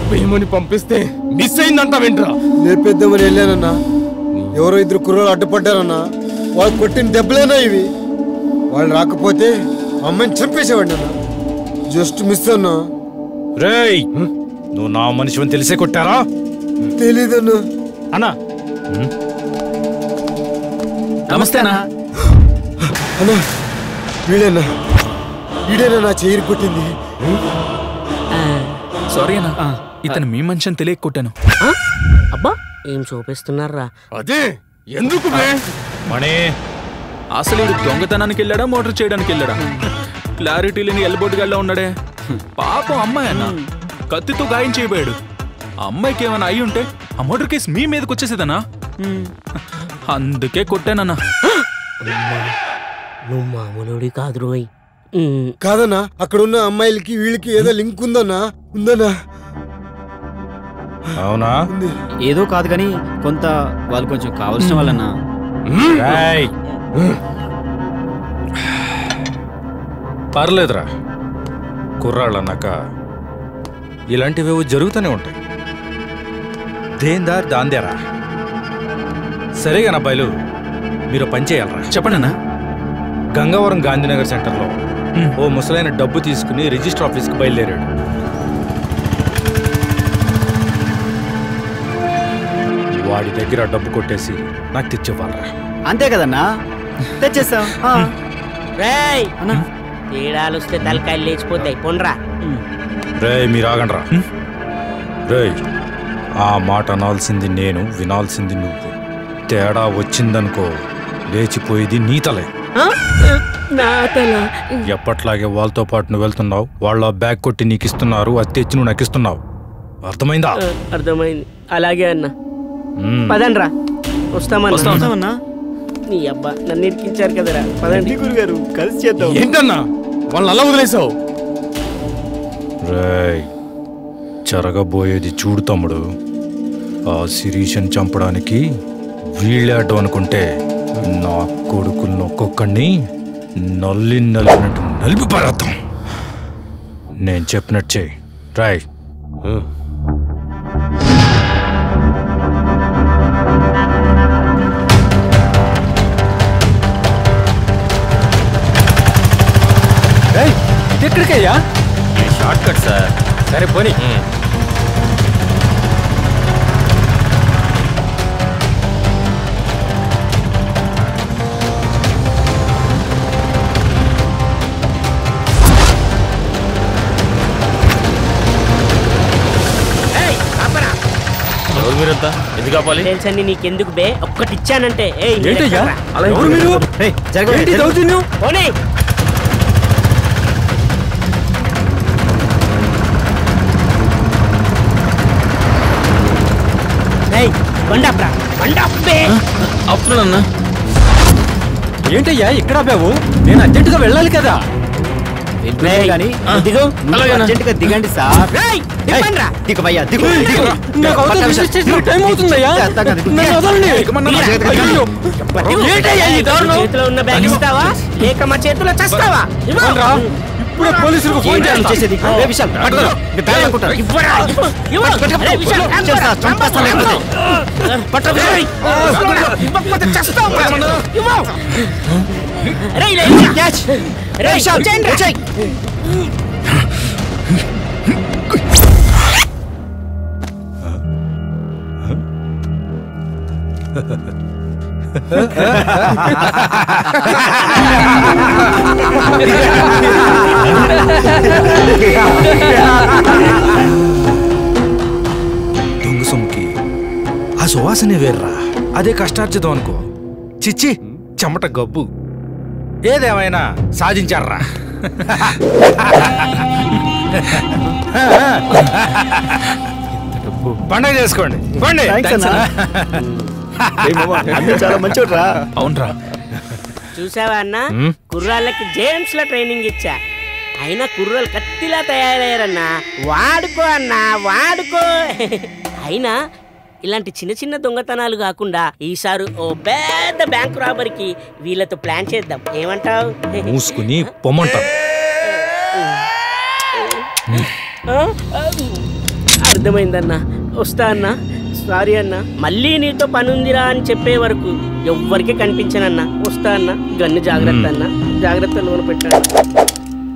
భీముని పంపిస్తే మిస్ అయిందంట వెంట్రా. లేపేద్దామని వెళ్ళానన్నా, ఎవరో ఇద్దరు కుర్రోళ్ళు అడ్డుపడ్డారన్నా. వాళ్ళు కొట్టిన దెబ్బలేనా ఇవి? వాళ్ళు రాకపోతే అమ్మాయిని చంపేసేవాడి అన్న. జస్ట్ మిస్ అన్నా. రేయ్, నువ్వు నా మనిషిని తెలిసే కొట్టారా? తెలీదన్నా. అన్నా నమస్తే అన్నా. అన్నా వీడేనా నా చెయ్యి కొట్టింది? సారీ అన్నా, ఇతను మీ మనిషి అని తెలియక కొట్టాను. అబ్బా ఏం చూపిస్తున్నారా? అదే ఎందుకు మణి, అసలు ఇది దొంగతనానికి వెళ్ళాడా మోటార్ చేయడానికి వెళ్ళాడా? క్లారిటీ లేని ఎల్బోటుగాళ్ళ ఉన్నాడే. పాపం అమ్మాయి అన్న కత్తితో గాయం చేయబోయాడు. అమ్మాయికి ఏమైనా అయి ఉంటే ఆ మోటార్ కేసు మీ మీదకి వచ్చేసేదన్నా. అందుకే కొట్టానన్నా. నువ్వు మామూలుడి కాదు రోయ్. కాదన్నా, అక్కడ ఉన్న అమ్మాయిలకి వీళ్ళకి ఏదో లింక్ ఉందన్నా. ఉందన్నా? అవునా? ఏదో కాదు కానీ కొంత వాళ్ళు కొంచెం కావాల్సిన వాళ్ళన్నా. పర్లేదురా, కుర్రాళ్ళన్నాక ఇలాంటివేవో జరుగుతూనే ఉంటాయి. దేందార్ దాందేరా. సరేగా అబ్బాయిలు, మీరు పని చేయాలరా. చెప్పండి అన్నా. గంగవరం గాంధీనగర్ సెంటర్లో ఓ ముసలైన డబ్బు తీసుకుని రిజిస్టర్ ఆఫీస్కి బయలుదేరాడు. వాడి దగ్గర డబ్బు కొట్టేసి నాకు తెచ్చివ్వాలరా. అంతే కదన్నా, తెచ్చేస్తాం. తేడాలు వస్తే తలకాయలు లేచిపోతాయి. పొండ్రా. రేయ్, మీరు ఆగండ్రా. రేయ్, ఆ మాట అనాల్సింది నేను, వినాల్సింది నువ్వు. తేడా వచ్చిందనుకో లేచిపోయేది నీ తలే. ఎప్పట్లాగే వాళ్ళతో పాటు నువ్వు వెళ్తున్నావు, వాళ్ళ బ్యాగ్ కొట్టి నీకు ఇస్తున్నారు, అది తెచ్చి నువ్వు నాకు ఇస్తున్నావు. అర్థమైందా? అర్థమైంది. అలాగే అన్నా, పదండ్రా. వస్తామన్నా. నీ అబ్బా నన్ను ఇరికించారు కదరా. పదండి గురుగారు, కలిసి చేద్దాం. ఏంటన్నా వాళ్ళని అలా వదిలేసావు? రేయ్, జరగబోయేది చూడు తమ్ముడు. ఆ శిరీషని చంపడానికి వీళ్ళాడు అనుకుంటే నా కొడుకులను ఒక్కొక్కడిని నల్లినట్టు నలిపి పడతాం. నేను చెప్పినట్టు చెయ్యి. రాయ్. ఎక్కడికయ్యా? Shortcut sir. సరే పోనీ. మీరంతా ఎందుకు కాపాలి? తెలుసండి నీకెందుకు బే? ఒక్కటి ఇచ్చానంటే ఏంటయ్యా అలా? ఎవరు మీరు? పోనీ. అవుతున్నానన్నా. ఏంటయ్యా ఇక్కడ ఆపావు? నేను అర్జెంటుగా వెళ్ళాలి కదా. దిగండి సార్. టైం అవుతుందయ్యా. చేతిలో ఉన్న బ్యాగ్ ఇస్తావా లేక మా చేతిలో చస్తావా? ఇప్పుడే పోలీసులకు ఫోన్ చేయాలి. దొంగ సొమ్ముకి ఆ సువాసనే వేర్రా. అదే కష్టార్జితం అనుకో. చిచ్చి, చెమట గబ్బు. ఏదేమైనా సాధించారా. పండగ చేసుకోండి. చాలా మంచిరా. అవునరా. చూసావా అన్న, కుర్రాళ్ళకి జేమ్స్ లో ట్రైనింగ్ ఇచ్చా. అయినా కుర్రాళ్ళు కత్తిలా తయారయ్యారన్నా. వాడుకో అన్నా, వాడుకో. అయినా ఇలాంటి చిన్న చిన్న దొంగతనాలు కాకుండా ఈసారి ఓ పెద్ద బ్యాంకు రాబరికి వీళ్ళతో ప్లాన్ చేద్దాం. ఏమంటావు? మూసుకుని పొమ్మంటావు. అర్థమైందన్నా, వస్తా అన్నా. సారీ అన్నా, మళ్ళీ నీతో పని ఉందిరా అని చెప్పే వరకు ఎవ్వరికి కనిపించనన్నా. వస్తా అన్నా. గన్ను జాగ్రత్త అన్నా, జాగ్రత్త లోన పెట్టాను.